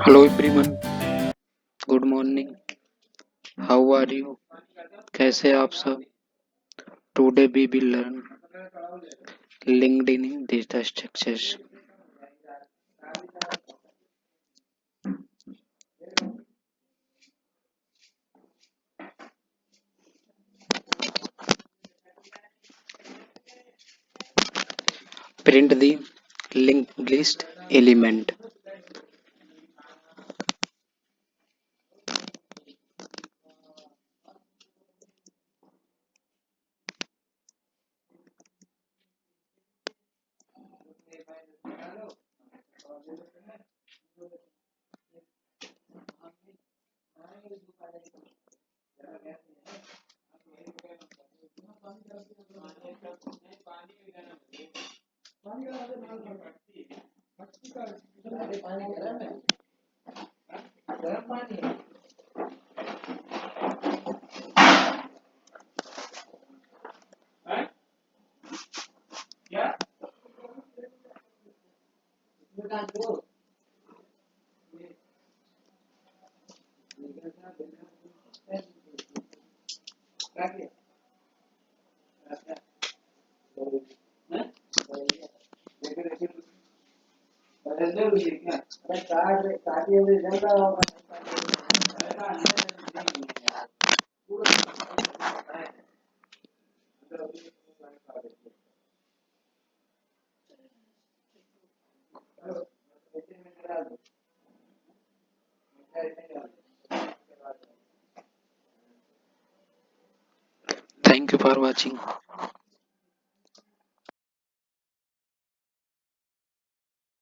Hello everyone, good morning. How are you? कैसे आप सब? Today we will learn LinkedIn data structures. Print the linked list element. Thank you for watching.